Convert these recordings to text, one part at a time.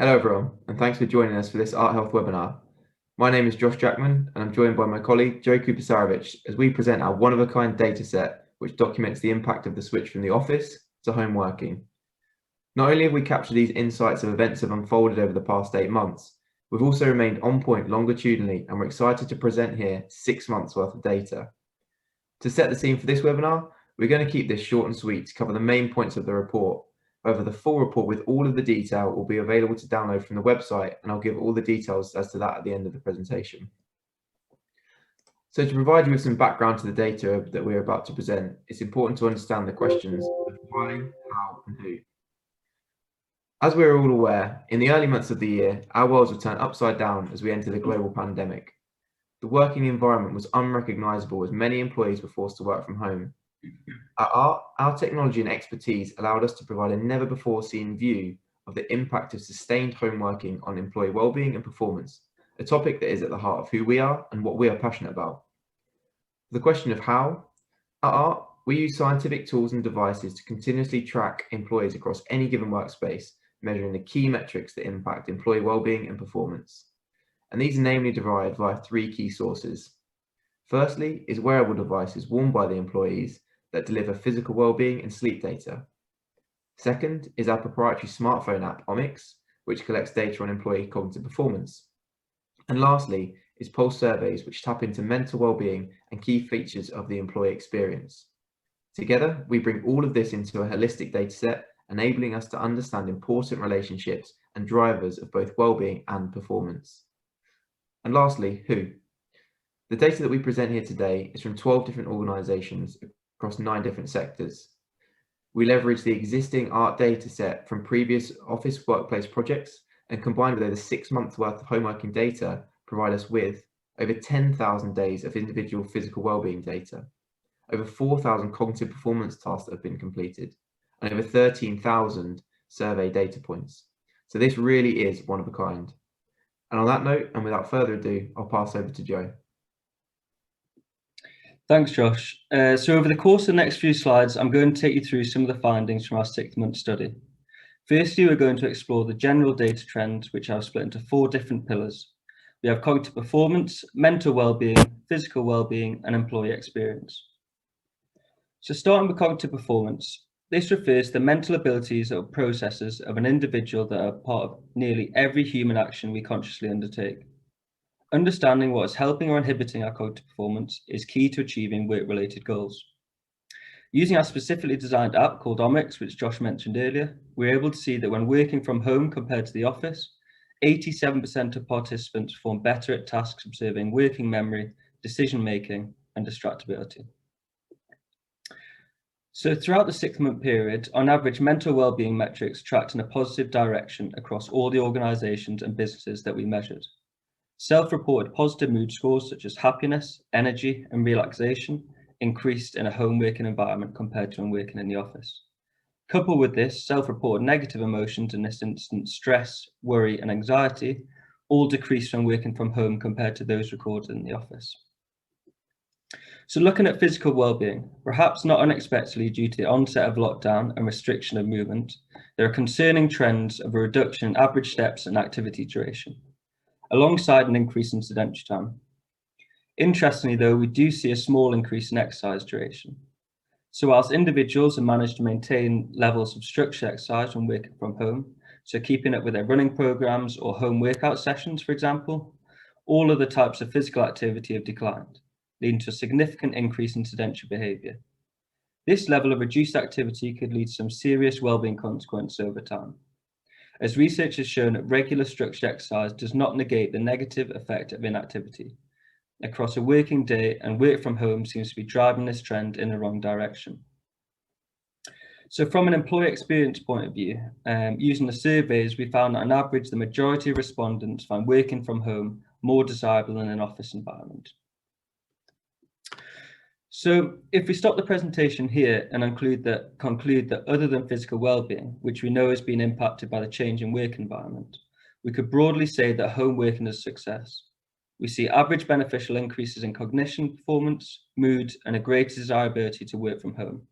Hello everyone, and thanks for joining us for this Art Health webinar. My name is Josh Jackman, and I'm joined by my colleague Joe Kupusarevic as we present our one-of-a-kind dataset which documents the impact of the switch from the office to home working. Not only have we captured these insights of events that have unfolded over the past 8 months, we've also remained on point longitudinally, and we're excited to present here 6 months worth of data. To set the scene for this webinar, we're going to keep this short and sweet to cover the main points of the report. However, the full report with all of the detail will be available to download from the website, and I'll give all the details as to that at the end of the presentation. So to provide you with some background to the data that we're about to present, it's important to understand the questions of why, how, and who. As we're all aware, in the early months of the year, our worlds were turned upside down as we entered a global pandemic. The working environment was unrecognisable as many employees were forced to work from home. Our technology and expertise allowed us to provide a never-before-seen view of the impact of sustained home working on employee well-being and performance, a topic that is at the heart of who we are and what we are passionate about. The question of how, at Art, we use scientific tools and devices to continuously track employees across any given workspace, measuring the key metrics that impact employee well-being and performance. And these are namely derived via 3 key sources. Firstly is wearable devices worn by the employees that deliver physical well-being and sleep data. Second is our proprietary smartphone app, Omics, which collects data on employee cognitive performance. And lastly is pulse surveys, which tap into mental well-being and key features of the employee experience. Together, we bring all of this into a holistic dataset, enabling us to understand important relationships and drivers of both well-being and performance. And lastly, who? The data that we present here today is from 12 different organisations across 9 different sectors. We leverage the existing ART data set from previous office workplace projects and combined with over 6 months worth of homeworking data provide us with over 10,000 days of individual physical wellbeing data, over 4,000 cognitive performance tasks that have been completed, and over 13,000 survey data points. So this really is one of a kind. And on that note, and without further ado, I'll pass over to Joe. Thanks, Josh. So over the course of the next few slides, I'm going to take you through some of the findings from our 6-month study. Firstly, we're going to explore the general data trends, which I've split into 4 different pillars. We have cognitive performance, mental well-being, physical well-being, and employee experience. So starting with cognitive performance, this refers to the mental abilities or processes of an individual that are part of nearly every human action we consciously undertake. Understanding what is helping or inhibiting our cognitive performance is key to achieving work-related goals. Using our specifically designed app called Omics, which Josh mentioned earlier, we're able to see that when working from home compared to the office, 87% of participants perform better at tasks observing working memory, decision-making, and distractibility. So throughout the 6-month period, on average, mental well-being metrics tracked in a positive direction across all the organisations and businesses that we measured. Self-reported positive mood scores such as happiness, energy, and relaxation increased in a home working environment compared to when working in the office. Coupled with this, self-reported negative emotions, in this instance stress, worry, and anxiety, all decreased when working from home compared to those recorded in the office. So looking at physical well-being, perhaps not unexpectedly due to the onset of lockdown and restriction of movement, there are concerning trends of a reduction in average steps and activity duration, alongside an increase in sedentary time. Interestingly though, we do see a small increase in exercise duration. So whilst individuals have managed to maintain levels of structured exercise when working from home, so keeping up with their running programs or home workout sessions, for example, all other types of physical activity have declined, leading to a significant increase in sedentary behaviour. This level of reduced activity could lead to some serious wellbeing consequences over time, as research has shown that regular structured exercise does not negate the negative effect of inactivity across a working day, and work from home seems to be driving this trend in the wrong direction. So from an employee experience point of view, using the surveys, we found that on average, the majority of respondents find working from home more desirable than an office environment. So if we stop the presentation here and conclude that other than physical well-being, which we know has been impacted by the change in work environment, we could broadly say that home working is a success. We see average beneficial increases in cognition performance, mood, and a greater desirability to work from home.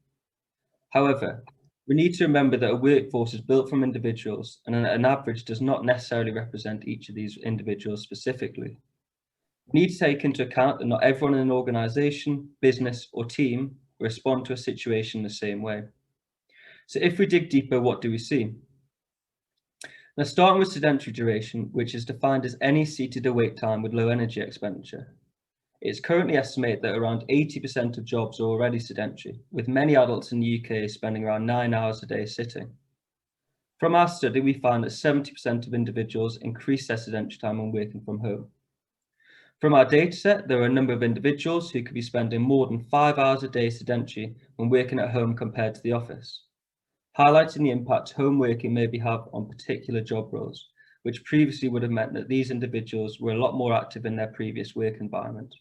However, We need to remember that a workforce is built from individuals, and an average does not necessarily represent each of these individuals specifically. We need to take into account that not everyone in an organisation, business, or team will respond to a situation the same way. So if we dig deeper, what do we see? Now, starting with sedentary duration, which is defined as any seated awake time with low energy expenditure. It's currently estimated that around 80% of jobs are already sedentary, with many adults in the UK spending around 9 hours a day sitting. From our study, we found that 70% of individuals increase their sedentary time when working from home. From our dataset, there are a number of individuals who could be spending more than 5 hours a day sedentary when working at home compared to the office, highlighting the impact home working may have on particular job roles, which previously would have meant that these individuals were a lot more active in their previous work environment.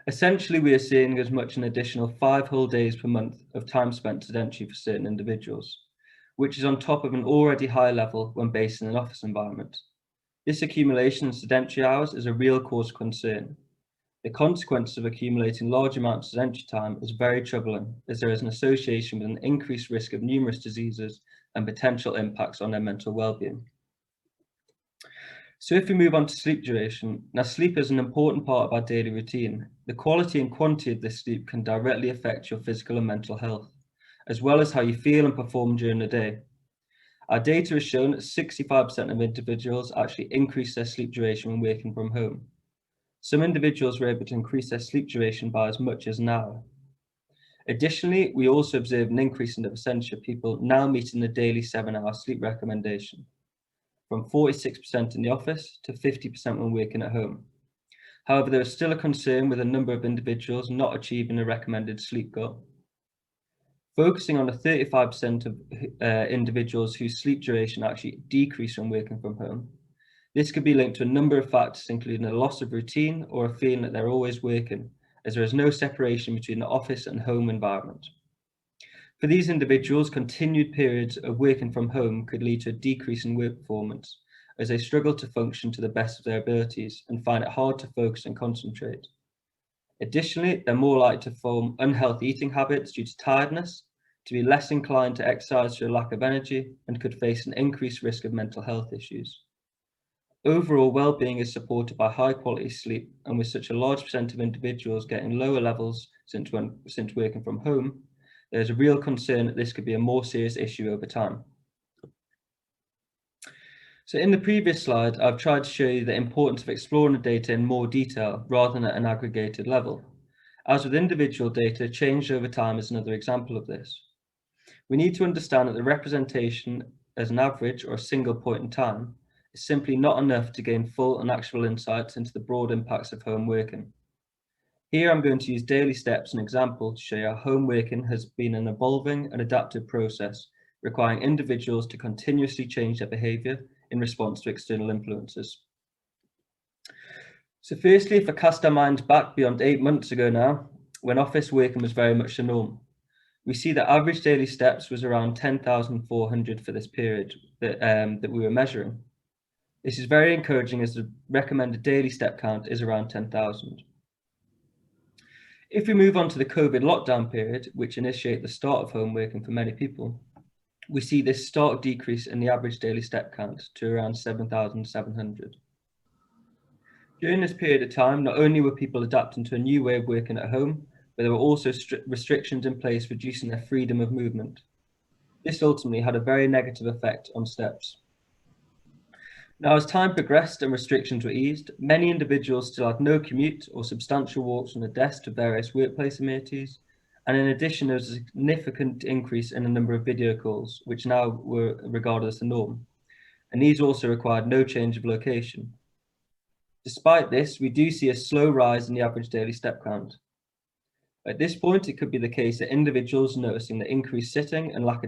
Essentially, we are seeing as much an additional 5 whole days per month of time spent sedentary for certain individuals, which is on top of an already high level when based in an office environment. This accumulation in sedentary hours is a real cause of concern. The consequence of accumulating large amounts of sedentary time is very troubling, as there is an association with an increased risk of numerous diseases and potential impacts on their mental well-being. So if we move on to sleep duration, now sleep is an important part of our daily routine. The quality and quantity of this sleep can directly affect your physical and mental health, as well as how you feel and perform during the day. Our data has shown that 65% of individuals actually increase their sleep duration when working from home. Some individuals were able to increase their sleep duration by as much as an hour. Additionally, we also observed an increase in the percentage of people now meeting the daily 7-hour sleep recommendation, from 46% in the office to 50% when working at home. However, there is still a concern with a number of individuals not achieving a recommended sleep goal. Focusing on the 35% of individuals whose sleep duration actually decreased when working from home, this could be linked to a number of factors, including a loss of routine or a feeling that they're always working, as there is no separation between the office and home environment. For these individuals, continued periods of working from home could lead to a decrease in work performance, as they struggle to function to the best of their abilities and find it hard to focus and concentrate. Additionally, they're more likely to form unhealthy eating habits due to tiredness, to be less inclined to exercise due to lack of energy, and could face an increased risk of mental health issues. Overall, well-being is supported by high-quality sleep, and with such a large percent of individuals getting lower levels since working from home, there's a real concern that this could be a more serious issue over time. So in the previous slide, I've tried to show you the importance of exploring the data in more detail rather than at an aggregated level. As with individual data, change over time is another example of this. We need to understand that the representation as an average or a single point in time is simply not enough to gain full and actual insights into the broad impacts of home working. Here I'm going to use daily steps as an example to show you how home working has been an evolving and adaptive process, requiring individuals to continuously change their behaviour in response to external influences. So firstly, if I cast our minds back beyond 8 months ago now, when office working was very much the norm, we see that average daily steps was around 10,400 for this period that we were measuring. This is very encouraging, as the recommended daily step count is around 10,000. If we move on to the COVID lockdown period, which initiated the start of home working for many people, we see this stark decrease in the average daily step count to around 7,700. During this period of time, not only were people adapting to a new way of working at home, but there were also restrictions in place reducing their freedom of movement. This ultimately had a very negative effect on steps. Now, as time progressed and restrictions were eased, many individuals still had no commute or substantial walks from the desk to various workplace amenities. And in addition, there was a significant increase in the number of video calls, which now were regarded as the norm. And these also required no change of location. Despite this, we do see a slow rise in the average daily step count. At this point, it could be the case that individuals are noticing the increased sitting and lack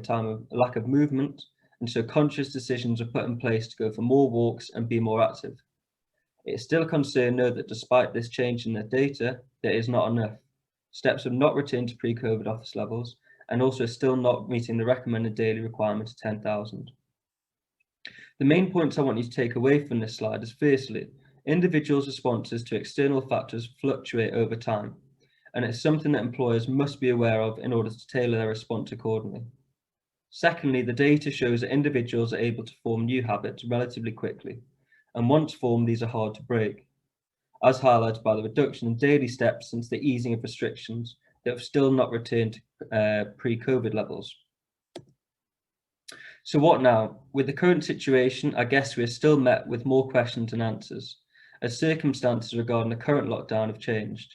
of movement, and so conscious decisions are put in place to go for more walks and be more active. It is still a concern, though, that despite this change in the data, there is not enough. Steps have not returned to pre-COVID office levels, and also still not meeting the recommended daily requirement of 10,000. The main points I want you to take away from this slide is, firstly, individuals' responses to external factors fluctuate over time, and it's something that employers must be aware of in order to tailor their response accordingly. Secondly, the data shows that individuals are able to form new habits relatively quickly, and once formed, these are hard to break, as highlighted by the reduction in daily steps since the easing of restrictions that have still not returned to pre-COVID levels. So what now? With the current situation, I guess we are still met with more questions than answers, as circumstances regarding the current lockdown have changed.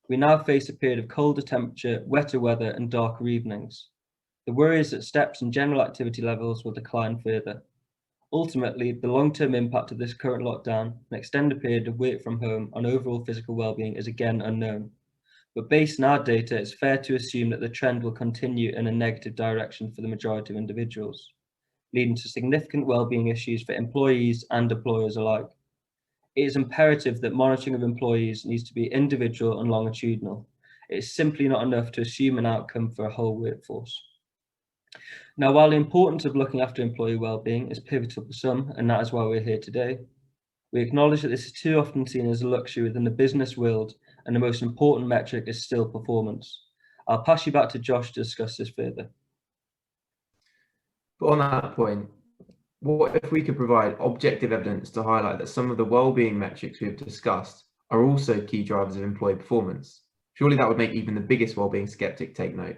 We now face a period of colder temperature, wetter weather, and darker evenings. The worry is that steps and general activity levels will decline further. Ultimately, the long-term impact of this current lockdown, an extended period of work from home on overall physical well-being, is again unknown. But based on our data, it's fair to assume that the trend will continue in a negative direction for the majority of individuals, leading to significant well-being issues for employees and employers alike. It is imperative that monitoring of employees needs to be individual and longitudinal. It is simply not enough to assume an outcome for a whole workforce. Now, while the importance of looking after employee well-being is pivotal for some, and that is why we're here today, we acknowledge that this is too often seen as a luxury within the business world, and the most important metric is still performance. I'll pass you back to Josh to discuss this further. But on that point, what if we could provide objective evidence to highlight that some of the well-being metrics we have discussed are also key drivers of employee performance? Surely that would make even the biggest well-being skeptic take note.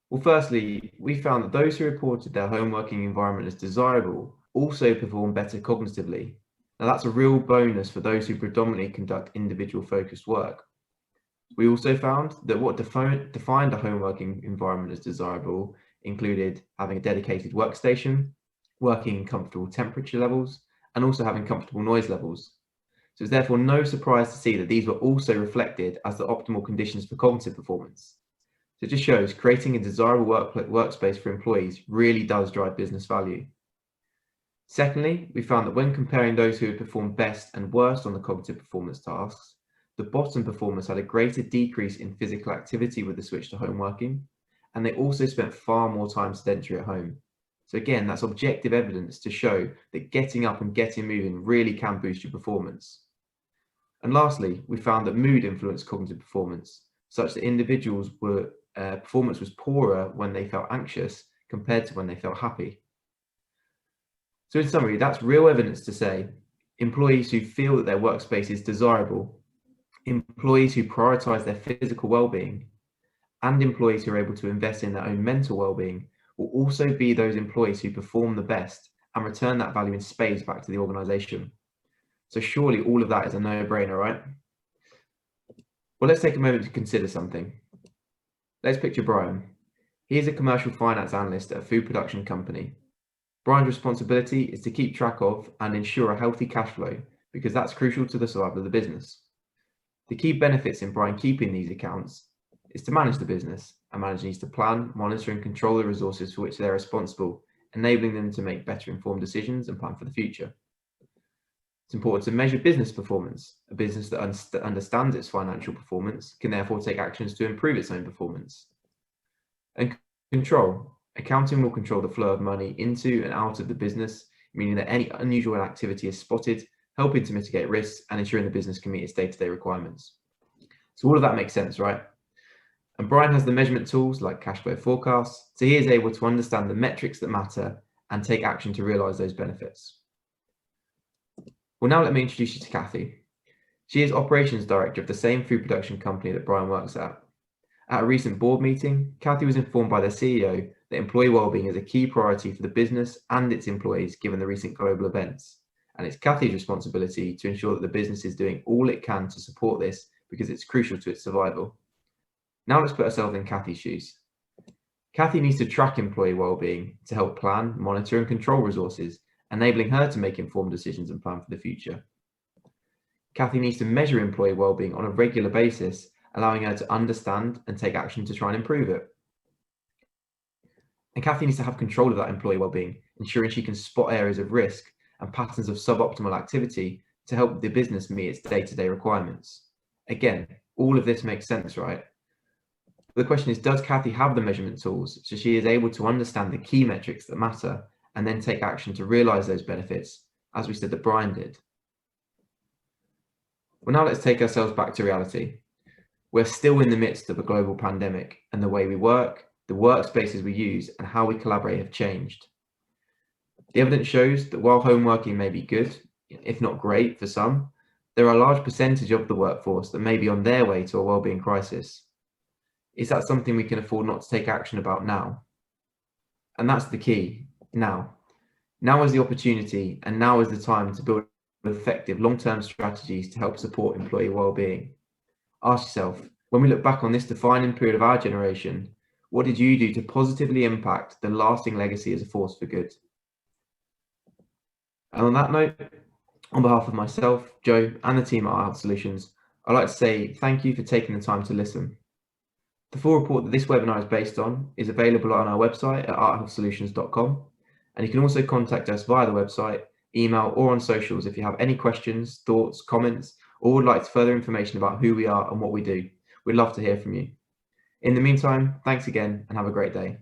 Well, firstly, we found that those who reported their home working environment as desirable also perform better cognitively. Now that's a real bonus for those who predominantly conduct individual focused work. We also found that what defined a home working environment as desirable included having a dedicated workstation, working in comfortable temperature levels, and also having comfortable noise levels. So it's therefore no surprise to see that these were also reflected as the optimal conditions for cognitive performance. So it just shows creating a desirable workspace for employees really does drive business value. Secondly, we found that when comparing those who had performed best and worst on the cognitive performance tasks, the bottom performers had a greater decrease in physical activity with the switch to home working, and they also spent far more time sedentary at home. So again, that's objective evidence to show that getting up and getting moving really can boost your performance. And lastly, we found that mood influenced cognitive performance, such that individuals were performance was poorer when they felt anxious compared to when they felt happy. So in summary, that's real evidence to say employees who feel that their workspace is desirable, employees who prioritize their physical well-being, and employees who are able to invest in their own mental well-being will also be those employees who perform the best and return that value in spades back to the organization. So surely all of that is a no-brainer, right? Well, let's take a moment to consider something. Let's picture Brian. He is a commercial finance analyst at a food production company. Brian's responsibility is to keep track of and ensure a healthy cash flow because that's crucial to the survival of the business. The key benefits in Brian keeping these accounts is to manage the business, and manager needs to plan, monitor and control the resources for which they're responsible, enabling them to make better informed decisions and plan for the future. It's important to measure business performance. A business that understands its financial performance can therefore take actions to improve its own performance. And control. Accounting will control the flow of money into and out of the business, meaning that any unusual activity is spotted, helping to mitigate risks and ensuring the business can meet its day-to-day requirements. So all of that makes sense, right? And Brian has the measurement tools like cash flow forecasts, so he is able to understand the metrics that matter and take action to realize those benefits. Well, now let me introduce you to Kathy. She is operations director of the same food production company that Brian works at. At a recent board meeting, Kathy was informed by their CEO that employee wellbeing is a key priority for the business and its employees given the recent global events. And it's Kathy's responsibility to ensure that the business is doing all it can to support this because it's crucial to its survival. Now let's put ourselves in Kathy's shoes. Kathy needs to track employee wellbeing to help plan, monitor and control resources, enabling her to make informed decisions and plan for the future. Kathy needs to measure employee wellbeing on a regular basis, allowing her to understand and take action to try and improve it. And Kathy needs to have control of that employee wellbeing, ensuring she can spot areas of risk and patterns of suboptimal activity to help the business meet its day-to-day requirements. Again, all of this makes sense, right? The question is, does Kathy have the measurement tools so she is able to understand the key metrics that matter and then take action to realize those benefits, as we said that Brian did? Well, now let's take ourselves back to reality. We're still in the midst of a global pandemic, and the way we work, the workspaces we use, and how we collaborate have changed. The evidence shows that while home working may be good, if not great for some, there are a large percentage of the workforce that may be on their way to a wellbeing crisis. Is that something we can afford not to take action about now? And that's the key, now. Now is the opportunity, and now is the time to build effective long-term strategies to help support employee wellbeing. Ask yourself, when we look back on this defining period of our generation, what did you do to positively impact the lasting legacy as a force for good? And on that note, on behalf of myself, Joe, and the team at Art Health Solutions, I'd like to say thank you for taking the time to listen. The full report that this webinar is based on is available on our website at arthealthsolutions.com, and you can also contact us via the website, email, or on socials if you have any questions, thoughts, comments, or would like further information about who we are and what we do. We'd love to hear from you. In the meantime, thanks again and have a great day.